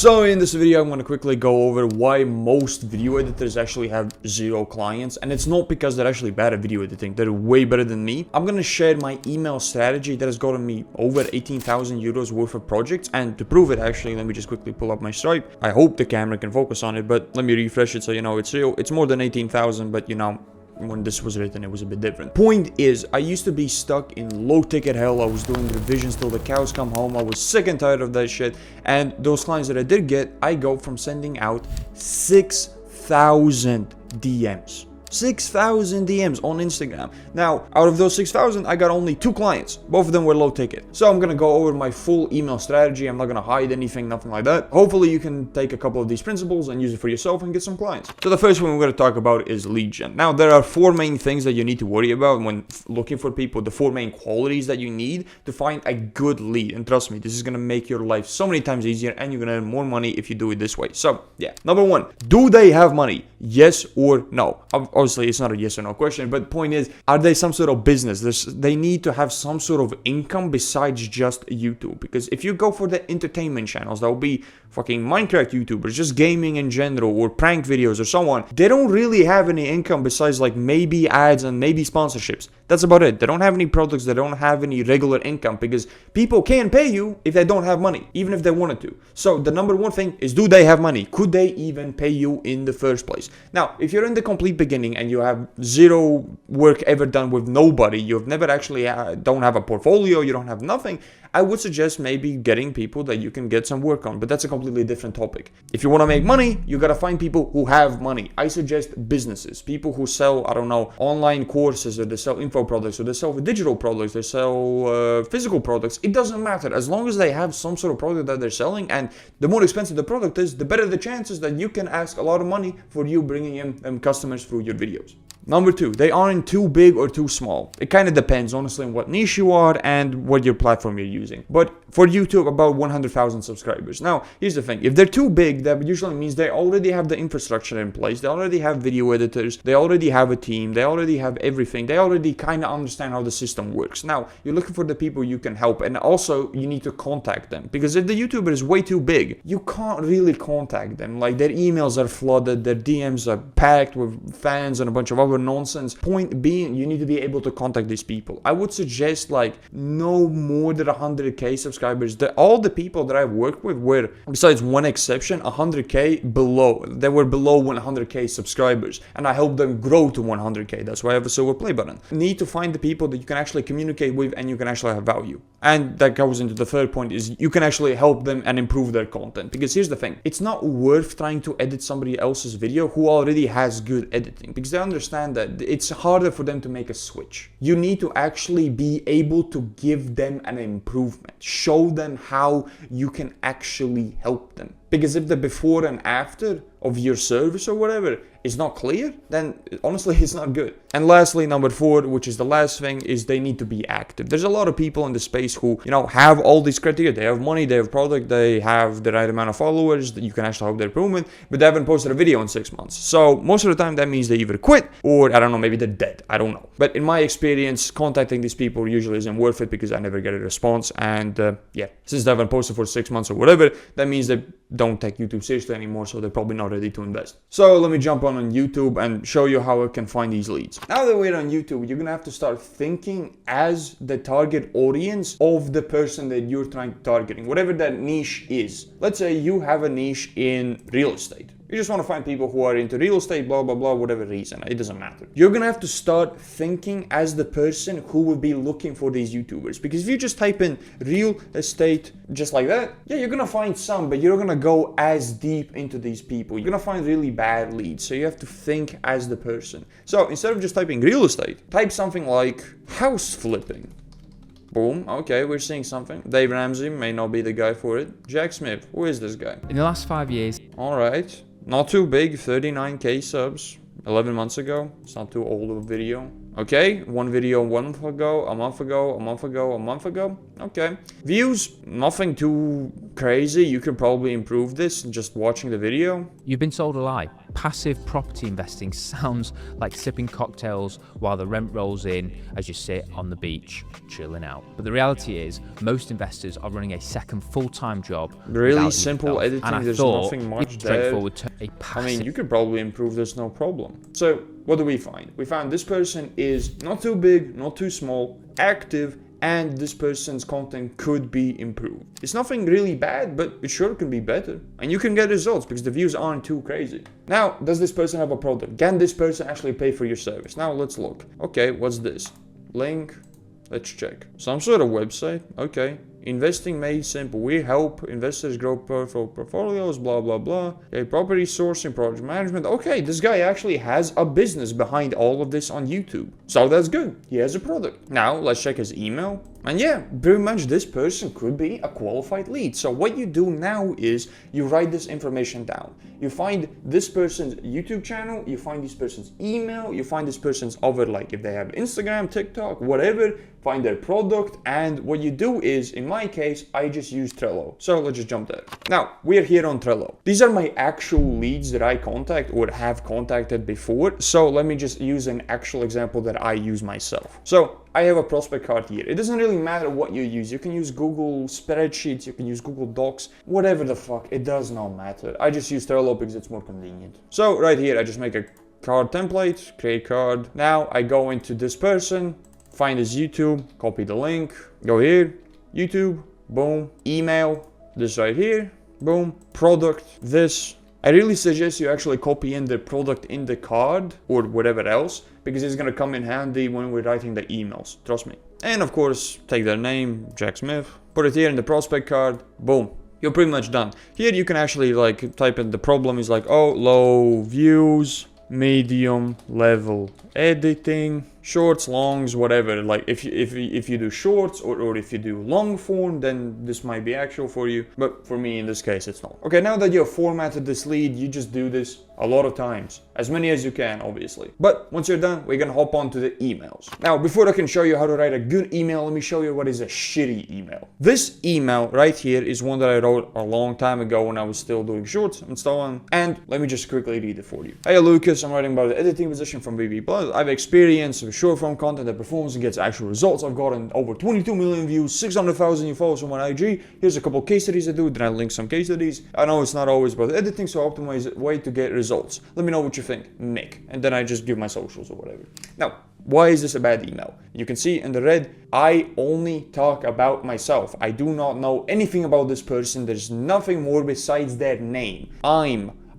So in this video, I'm going to quickly go over why most video editors actually have 0 clients. And it's not because they're actually bad at video editing. They're way better than me. I'm going to share my email strategy that has gotten me over 18,000 euros worth of projects. And to prove it, actually, let me just quickly pull up my Stripe. I hope the camera can focus on it, but let me refresh it so you know it's real. It's more than 18,000, but you know, when this was written, it was a bit different. Point is, I used to be stuck in low ticket hell. I was doing revisions till the cows come home. I was sick and tired of that shit. And those clients that I did get, I go from sending out 6,000 DMs. 6,000 DMs on Instagram. Now, out of those 6,000, I got only 2 clients. Both of them were low ticket. So I'm gonna go over my full email strategy. I'm not gonna hide anything, nothing like that. Hopefully you can take a couple of these principles and use it for yourself and get some clients. So the first one we're gonna talk about is lead gen. Now, there are 4 main things that you need to worry about when looking for people. The 4 main qualities that you need to find a good lead. And trust me, this is gonna make your life so many times easier and you're gonna earn more money if you do it this way. So yeah, number 1, do they have money? Yes or no? Obviously, it's not a yes or no question, but point is, are they some sort of business? They need to have some sort of income besides just YouTube. Because if you go for the entertainment channels, that will be fucking Minecraft YouTubers, just gaming in general, or prank videos or so on, they don't really have any income besides like maybe ads and maybe sponsorships. That's about it. They don't have any products, they don't have any regular income, because people can pay you if they don't have money, even if they wanted to. So the number 1 thing is, do they have money? Could they even pay you in the first place? Now, if you're in the complete beginning and you have 0 work ever done with nobody, you've never actually don't have a portfolio, you don't have nothing, I would suggest maybe getting people that you can get some work on, but that's a completely different topic. If you want to make money, you got to find people who have money. I suggest businesses, people who sell, I don't know, online courses, or they sell info products, or they sell digital products, they sell physical products. It doesn't matter, as long as they have some sort of product that they're selling, and the more expensive the product is, the better the chances that you can ask a lot of money for you bringing in customers through your videos. Number 2, they aren't too big or too small. It kind of depends, honestly, on what niche you are and what your platform you're using. But for YouTube, about 100,000 subscribers. Now, here's the thing. If they're too big, that usually means they already have the infrastructure in place. They already have video editors. They already have a team. They already have everything. They already kind of understand how the system works. Now, you're looking for the people you can help. And also, you need to contact them. Because if the YouTuber is way too big, you can't really contact them. Like, their emails are flooded. Their DMs are packed with fans and a bunch of other nonsense. Point being, you need to be able to contact these people. I would suggest like no more than 100k subscribers. All the people that I've worked with were, besides one exception, 100k below. They were below 100k subscribers, and I helped them grow to 100k. That's why I have a silver play button. You need to find the people that you can actually communicate with and you can actually have value. And that goes into the third point, is you can actually help them and improve their content. Because here's the thing, it's not worth trying to edit somebody else's video who already has good editing, because they understand that it's harder for them to make a switch. You need to actually be able to give them an improvement. Show them how you can actually help them. Because if the before and after of your service or whatever is not clear, then honestly it's not good. And lastly, number 4, which is the last thing, is they need to be active. There's a lot of people in the space who, you know, have all these criteria. They have money, they have product, they have the right amount of followers that you can actually help their improvement, but they haven't posted a video in 6 months. So most of the time that means they either quit or, I don't know, maybe they're dead. I don't know. But in my experience, contacting these people usually isn't worth it, because I never get a response. And yeah, since they haven't posted for 6 months or whatever, that means they don't take YouTube seriously anymore, so they're probably not ready to invest. So let me jump on YouTube and show you how I can find these leads. Now that we're on YouTube, you're gonna have to start thinking as the target audience of the person that you're trying to targeting, whatever that niche is. Let's say you have a niche in real estate. You just want to find people who are into real estate, blah, blah, blah, whatever reason. It doesn't matter. You're going to have to start thinking as the person who will be looking for these YouTubers. Because if you just type in real estate just like that, yeah, you're going to find some, but you're not going to go as deep into these people. You're going to find really bad leads. So you have to think as the person. So instead of just typing real estate, type something like house flipping. Boom. Okay, we're seeing something. Dave Ramsey may not be the guy for it. Jack Smith, who is this guy? In the last 5 years. All right. Not too big, 39k subs. 11 months ago. It's not too old of a video. Okay, one video 1 month ago, a month ago, a month ago, a month ago. Okay. Views, nothing too crazy. You can probably improve this just watching the video. You've been sold a lie. Passive property investing sounds like sipping cocktails while the rent rolls in as you sit on the beach, chilling out. But the reality is, most investors are running a second full-time job. Really simple editing, there's nothing much there. I mean, you could probably improve this, no problem. So, what do we find? We found this person is not too big, not too small, active, and this person's content could be improved. It's nothing really bad, but it sure can be better. And you can get results because the views aren't too crazy. Now, does this person have a product? Can this person actually pay for your service? Now, let's look. Okay, what's this? Link. Let's check. Some sort of website. Okay. Investing made simple. We help investors grow portfolios, blah, blah, blah. Okay, property sourcing, project management. Okay, this guy actually has a business behind all of this on YouTube. So that's good. He has a product. Now, let's check his email. And yeah, pretty much this person could be a qualified lead. So what you do now is you write this information down. You find this person's YouTube channel, you find this person's email, you find this person's other, like if they have Instagram, TikTok, whatever, find their product. And what you do is, in my case, I just use Trello. So let's just jump there. Now, we're here on Trello. These are my actual leads that I contact or have contacted before. So let me just use an actual example that I use myself. So I have a prospect card here. It doesn't really matter what you use. You can use Google spreadsheets, you can use Google Docs, whatever the fuck, it does not matter. I just use Trello because it's more convenient. So right here, I just make a card template, create card. Now I go into this person, find his YouTube, copy the link, go here, YouTube, boom, email, this right here, boom, product, this. I really suggest you actually copy in the product in the card or whatever else, because it's gonna come in handy when we're writing the emails, trust me. And of course, take their name, Jack Smith, put it here in the prospect card, boom. You're pretty much done. Here you can actually like type in the problem is like, oh, low views, medium level editing, shorts, longs, whatever. Like if you do shorts or if you do long form, then this might be actual for you, but for me in this case it's not. Okay, now that you have formatted this lead, you just do this a lot of times, as many as you can, obviously. But once you're done, we're gonna hop on to the emails. Now, before I can show you how to write a good email, let me show you what is a shitty email. This email right here is one that I wrote a long time ago when I was still doing shorts and so on. And let me just quickly read it for you. Hey Lucas, I'm writing about the editing position from BB Plus. I've experienced with short form content that performs and gets actual results. I've gotten over 22 million views, 600,000 new followers on my IG. Here's a couple case studies I do, then I link some case studies. I know it's not always about editing, so I optimize a way to get results. Let me know what you think, Nick. And then I just give my socials or whatever. Now, why is this a bad email? You can see in the red, I only talk about myself. I do not know anything about this person. There's nothing more besides their name.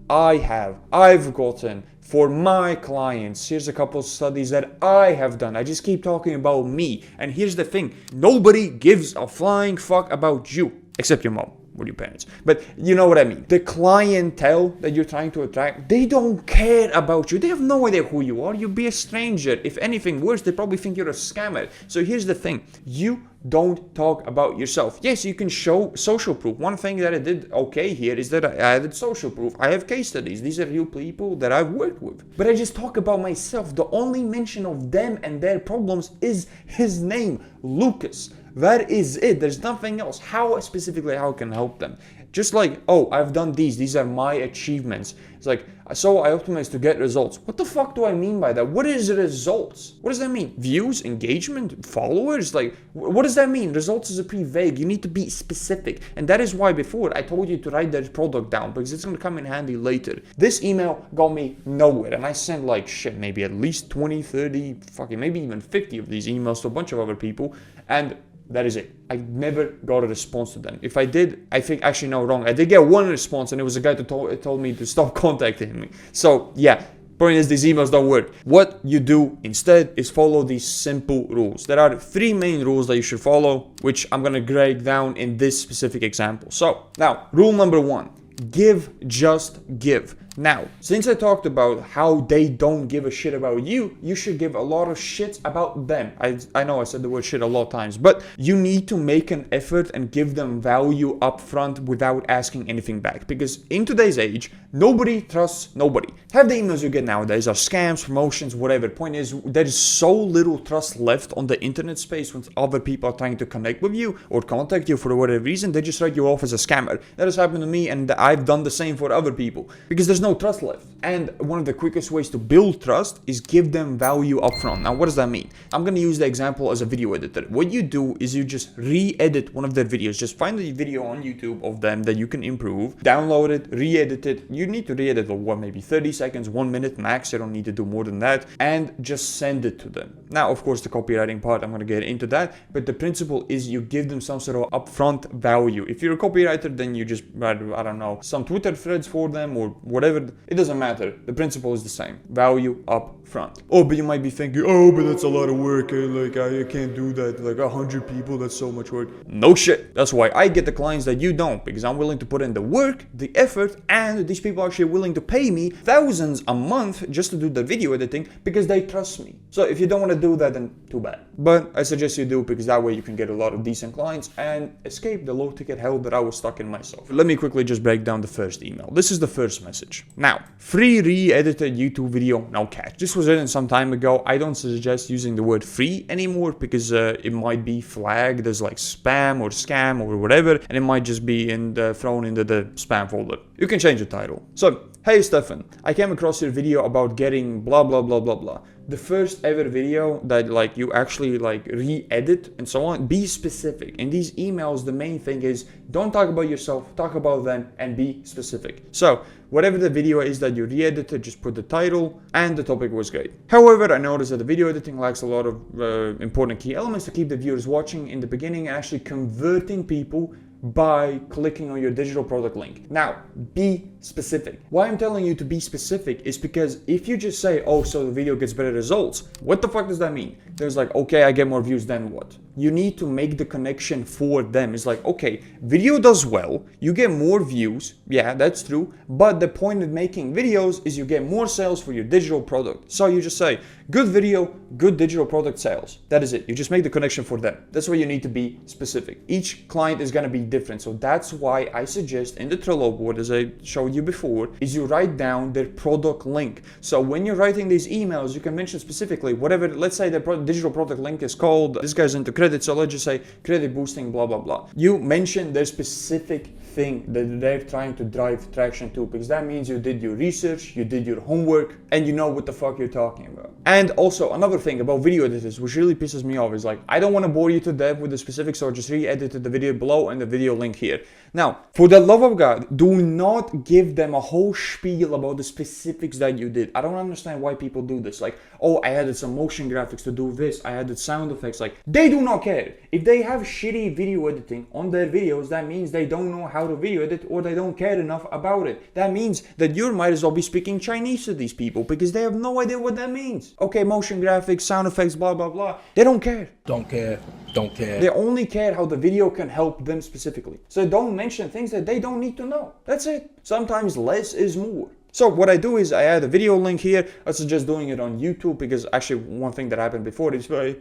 I've gotten, for my clients, here's a couple studies that I have done. I just keep talking about me. And here's the thing, nobody gives a flying fuck about you, except your mom or your parents. But you know what I mean. The clientele that you're trying to attract, they don't care about you. They have no idea who you are. You'll be a stranger. If anything worse, they probably think you're a scammer. So here's the thing, you don't talk about yourself. Yes, you can show social proof. One thing that I did okay here is that I added social proof. I have case studies. These are real people that I've worked with. But I just talk about myself. The only mention of them and their problems is his name, Lucas. That is it. There's nothing else. How specifically how can I help them? Just like, oh, I've done these are my achievements. It's like, so I optimize to get results. What the fuck do I mean by that? What is results? What does that mean? Views, engagement, followers? Like, what does that mean? Results is pretty vague. You need to be specific. And that is why before I told you to write that product down, because it's going to come in handy later. This email got me nowhere. And I sent like shit, maybe at least 20, 30, fucking maybe even 50 of these emails to a bunch of other people. And that is it. I never got a response to them. If I did, I think actually no, wrong. I did get one response, and it was a guy that told me to stop contacting me. So yeah, point is these emails don't work. What you do instead is follow these simple rules. There are 3 main rules that you should follow, which I'm gonna break down in this specific example. So now, rule number 1. Give, just give. Now, since I talked about how they don't give a shit about you, you should give a lot of shit about them. I know I said the word shit a lot of times, but you need to make an effort and give them value up front without asking anything back. Because in today's age, nobody trusts nobody. Half the emails you get nowadays are scams, promotions, whatever. Point is, there is so little trust left on the internet space when other people are trying to connect with you or contact you for whatever reason. They just write you off as a scammer. That has happened to me, and I've done the same for other people because there's no trust left. And one of the quickest ways to build trust is give them value up front. Now, what does that mean? I'm going to use the example as a video editor. What you do is you just re-edit one of their videos. Just find a video on YouTube of them that you can improve, download it, re-edit it. You need to re-edit for what, maybe 30 seconds, 1 minute max. You don't need to do more than that, and just send it to them. Now, of course, the copywriting part, I'm going to get into that, but the principle is you give them some sort of upfront value. If you're a copywriter, then you just write, I don't know, some Twitter threads for them or whatever. It doesn't matter. The principle is the same. Value up front. Oh, but you might be thinking, oh, but that's a lot of work. Like, I can't do that. Like 100 people, that's so much work. No shit. That's why I get the clients that you don't, because I'm willing to put in the work, the effort, and these people are actually willing to pay me thousands a month just to do the video editing because they trust me. So if you don't want to do that, then too bad. But I suggest you do, because that way you can get a lot of decent clients and escape the low ticket hell that I was stuck in myself. Let me quickly just break down the first email. This is the first message. Now, free re-edited YouTube video, no catch. This was written some time ago. I don't suggest using the word free anymore because it might be flagged as like spam or scam or whatever, and it might just be thrown into the spam folder. You can change the title. So, hey Stefan, I came across your video about getting blah blah blah blah blah. The first ever video that like you actually like re-edit and so on. Be specific. In these emails, the main thing is don't talk about yourself, talk about them, and be specific. So whatever the video is that you re-edited, just put the title, and the topic was great. However, I noticed that the video editing lacks a lot of important key elements to keep the viewers watching in the beginning and actually converting people by clicking on your digital product link. Now, be specific. Why I'm telling you to be specific is because if you just say, oh, so the video gets better results, what the fuck does that mean? There's like, okay, I get more views, then what? You need to make the connection for them. It's like, okay, video does well, you get more views, yeah, that's true, but the point of making videos is you get more sales for your digital product. So you just say, good video, good digital product sales. That is it. You just make the connection for them. That's why you need to be specific. Each client is going to be different. So that's why I suggest in the Trello board, as I showed you before, is you write down their product link. So when you're writing these emails, you can mention specifically whatever, let's say the digital product link is called, this guy's into credit, so let's just say credit boosting, blah, blah, blah. You mention their specific thing that they're trying to drive traction to, because that means you did your research, you did your homework, and you know what the fuck you're talking about. And also another thing about video editors, which really pisses me off, is like, I don't want to bore you to death with the specifics, so I just re-edited the video below and the video link here. Now, for the love of God, do not give them a whole spiel about the specifics that you did. I don't understand why people do this. Like, oh, I added some motion graphics to do this, I added sound effects. Like, they do not care. If they have shitty video editing on their videos, that means they don't know how to video edit, or they don't care enough about it. That means that you might as well be speaking Chinese to these people because they have no idea what that means. Okay, motion graphics, sound effects, blah, blah, blah. They don't care. Don't care. Don't care. They only care how the video can help them specifically. So don't mention things that they don't need to know. That's it. Sometimes less is more. So what I do is I add a video link here. I suggest doing it on YouTube because actually one thing that happened before is very...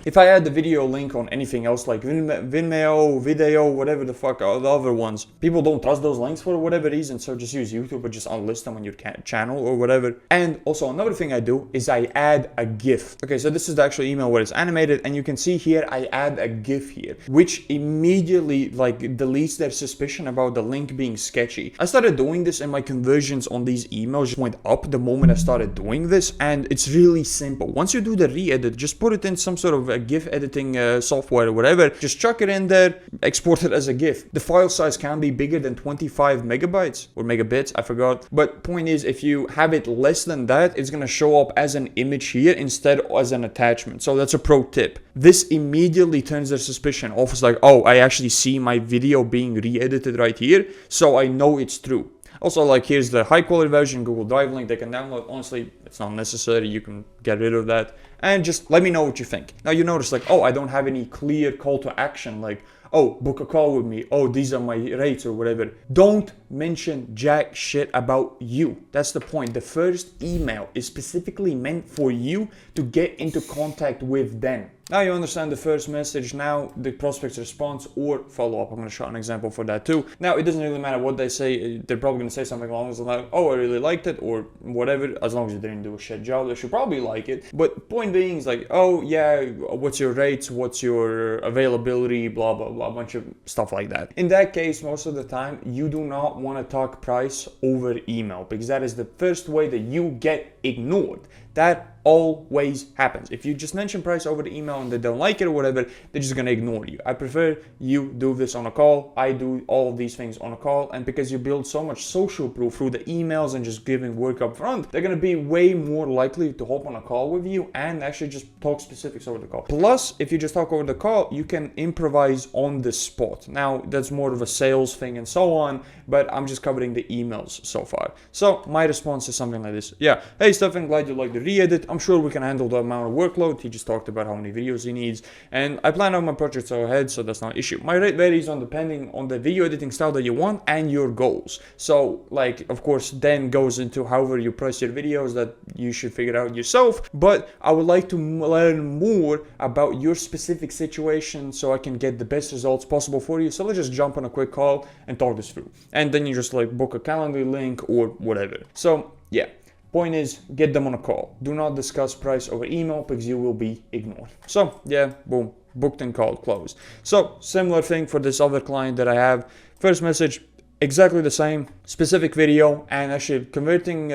If I add the video link on anything else like Vimeo, Video, whatever the fuck are the other ones, people don't trust those links for whatever reason, so just use YouTube or just unlist them on your channel or whatever. And also another thing I do is I add a GIF. Okay, so this is the actual email where it's animated, and you can see here I add a GIF here, which immediately like deletes their suspicion about the link being sketchy. I started doing this and my conversions on these emails just went up the moment I started doing this, and it's really simple. Once you do the re-edit, just put it in some sort of a GIF editing software or whatever, just chuck it in there, export it as a GIF. The file size can be bigger than 25 megabytes or megabits, I forgot. But point is, if you have it less than that, it's gonna show up as an image here instead as an attachment. So that's a pro tip. This immediately turns their suspicion off. It's like, oh, I actually see my video being re-edited right here, so I know it's true. Also, like, here's the high quality version, Google Drive link they can download. Honestly, it's not necessary. You can get rid of that. And just let me know what you think. Now you notice like, oh, I don't have any clear call to action. Like, oh, book a call with me, oh, these are my rates or whatever. Don't mention jack shit about you. That's the point. The first email is specifically meant for you to get into contact with them. Now you understand the first message, now the prospect's response or follow-up. I'm going to show an example for that too. Now it doesn't really matter what they say, they're probably going to say something along the lines, oh, I really liked it, or whatever. As long as you didn't do a shit job, they should probably like it. But point being is like, oh yeah, what's your rates, what's your availability, blah blah blah, a bunch of stuff like that. In that case, most of the time you do not want to talk price over email, because that is the first way that you get ignored. That always happens. If you just mention price over the email and they don't like it or whatever, they're just gonna ignore you. I prefer you do this on a call. I do all of these things on a call, and because you build so much social proof through the emails and just giving work up front, they're gonna be way more likely to hop on a call with you and actually just talk specifics over the call. Plus, if you just talk over the call, you can improvise on the spot. Now, that's more of a sales thing and so on, but I'm just covering the emails so far. So my response is something like this. Yeah, hey Stefan, glad you like the re-edit. I'm sure we can handle the amount of workload. He just talked about how many videos he needs, and I plan out my projects ahead, so that's not an issue. My rate varies depending on the video editing style that you want and your goals. So like, of course, then goes into however you price your videos, that you should figure out yourself. But I would like to learn more about your specific situation so I can get the best results possible for you. So let's just jump on a quick call and talk this through, and then you just like book a calendar link or whatever. So yeah. Point is, get them on a call. Do not discuss price over email because you will be ignored. So yeah, boom, booked and called, closed. So similar thing for this other client that I have. First message, exactly the same, specific video, and actually converting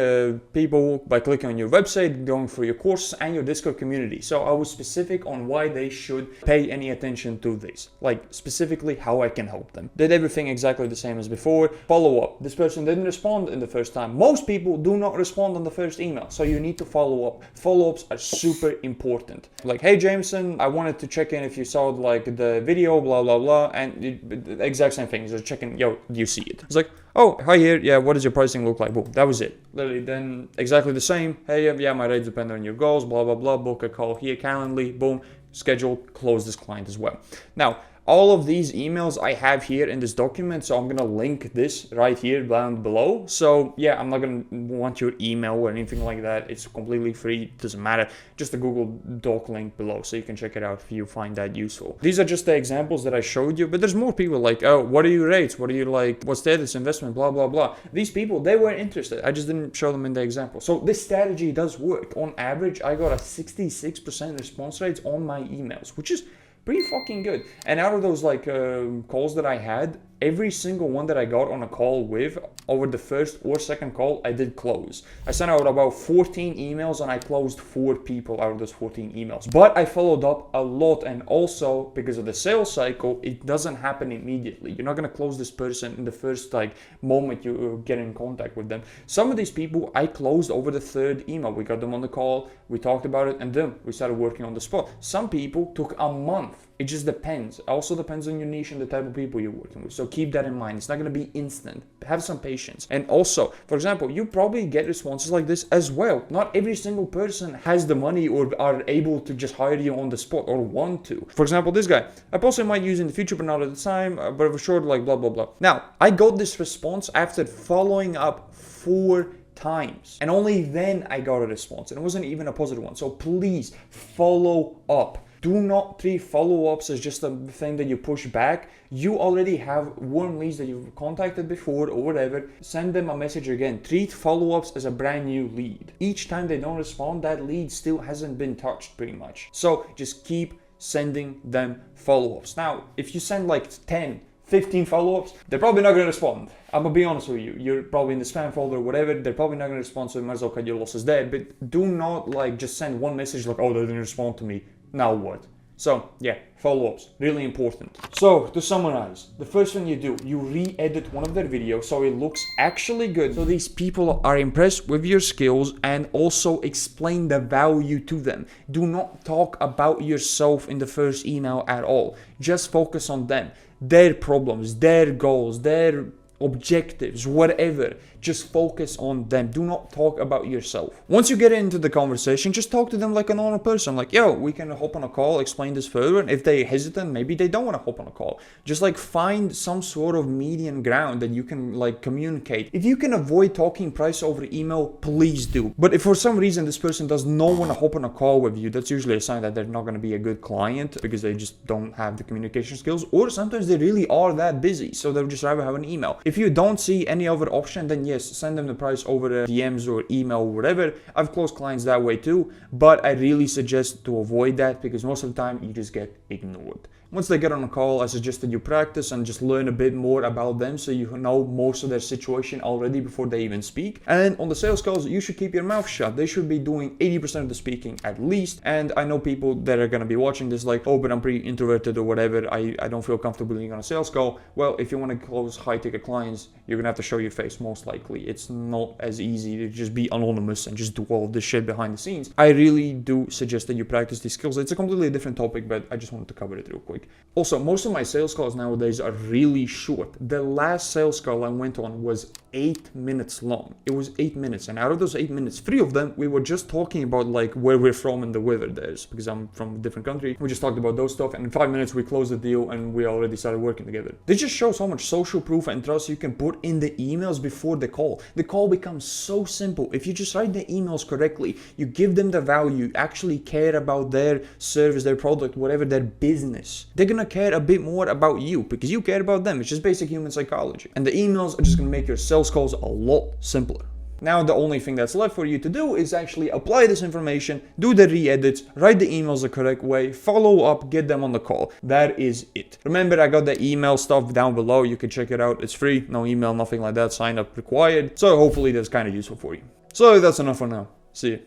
people by clicking on your website, going through your courses and your Discord community. So I was specific on why they should pay any attention to this, like specifically how I can help them. Did everything exactly the same as before. Follow up. This person didn't respond in the first time. Most people do not respond on the first email, so you need to follow up. Follow-ups are super important. Like, hey Jameson, I wanted to check in if you saw like the video, blah blah blah, and the exact same thing. Just checking, yo, do you see it? It's like, oh, hi here, yeah, what does your pricing look like? Boom, that was it. Literally, then exactly the same. Hey, yeah, my rates depend on your goals, blah, blah, blah, book a call here, Calendly, boom, schedule, close this client as well. Now, all of these emails I have here in this document, so I'm going to link this right here down below. So yeah, I'm not going to want your email or anything like that. It's completely free, it doesn't matter. Just a Google Doc link below, so you can check it out if you find that useful. These are just the examples that I showed you, but there's more people like, oh, what are your rates? What are you like? What's this investment? Blah, blah, blah. These people, they were interested. I just didn't show them in the example. So this strategy does work. On average, I got a 66% response rates on my emails, which is pretty fucking good. And out of those like calls that I had, every single one that I got on a call with over the first or second call, I did close. I sent out about 14 emails and I closed 4 people out of those 14 emails. But I followed up a lot, and also because of the sales cycle, it doesn't happen immediately. You're not gonna close this person in the first like moment you get in contact with them. Some of these people I closed over the 3rd email. We got them on the call, we talked about it, and then we started working on the spot. Some people took a month. It just depends. It also depends on your niche and the type of people you're working with. So keep that in mind. It's not going to be instant. Have some patience. And also, for example, you probably get responses like this as well. Not every single person has the money or are able to just hire you on the spot or want to. For example, this guy, I possibly might use in the future, but not at the time, but for sure, like blah, blah, blah. Now, I got this response after following up 4 times, and only then I got a response, and it wasn't even a positive one. So please follow up. Do not treat follow-ups as just a thing that you push back. You already have warm leads that you've contacted before or whatever. Send them a message again. Treat follow-ups as a brand new lead. Each time they don't respond, that lead still hasn't been touched pretty much. So just keep sending them follow-ups. Now, if you send like 10, 15 follow-ups, they're probably not going to respond. I'm going to be honest with you. You're probably in the spam folder or whatever. They're probably not going to respond, so you might as well cut your losses there. But do not like just send one message like, oh, they didn't respond to me. Now what? So yeah, follow-ups, really important. So to summarize, the first thing you do, you re-edit one of their videos so it looks actually good, so these people are impressed with your skills, and also explain the value to them. Do not talk about yourself in the first email at all. Just focus on them, their problems, their goals, their objectives, whatever. Just focus on them. Do not talk about yourself. Once you get into the conversation, just talk to them like a normal person. Like, yo, we can hop on a call, explain this further. And if they hesitant, maybe they don't want to hop on a call. Just like find some sort of median ground that you can like communicate. If you can avoid talking price over email, please do. But if for some reason this person does not want to hop on a call with you, that's usually a sign that they're not going to be a good client because they just don't have the communication skills, or sometimes they really are that busy, so they'll just rather have an email. If you don't see any other option, then yes, send them the price over the DMs or email or whatever. I've closed clients that way too, but I really suggest to avoid that because most of the time you just get ignored. Once they get on a call, I suggest that you practice and just learn a bit more about them so you know most of their situation already before they even speak. And on the sales calls, you should keep your mouth shut. They should be doing 80% of the speaking at least. And I know people that are going to be watching this like, oh, but I'm pretty introverted or whatever. I don't feel comfortable being on a sales call. Well, if you want to close high-ticket clients, you're going to have to show your face most likely. It's not as easy to just be anonymous and just do all this shit behind the scenes. I really do suggest that you practice these skills. It's a completely different topic, but I just wanted to cover it real quick. Also, most of my sales calls nowadays are really short. The last sales call I went on was 8 minutes long. It was 8 minutes, and out of those 8 minutes, 3 of them we were just talking about like where we're from and the weather there is, because I'm from a different country. We just talked about those stuff, and in 5 minutes we closed the deal and we already started working together. They just show so much social proof and trust you can put in the emails before the call. The call becomes so simple. If you just write the emails correctly, you give them the value, you actually care about their service, their product, whatever, their business. They're gonna care a bit more about you because you care about them. It's just basic human psychology. And the emails are just gonna make your sales calls a lot simpler. Now the only thing that's left for you to do is actually apply this information, do the re-edits, write the emails the correct way, follow up, get them on the call. That is it. Remember, I got the email stuff down below. You can check it out. It's free, no email, nothing like that, sign up required. So hopefully that's kind of useful for you. So that's enough for now. See you.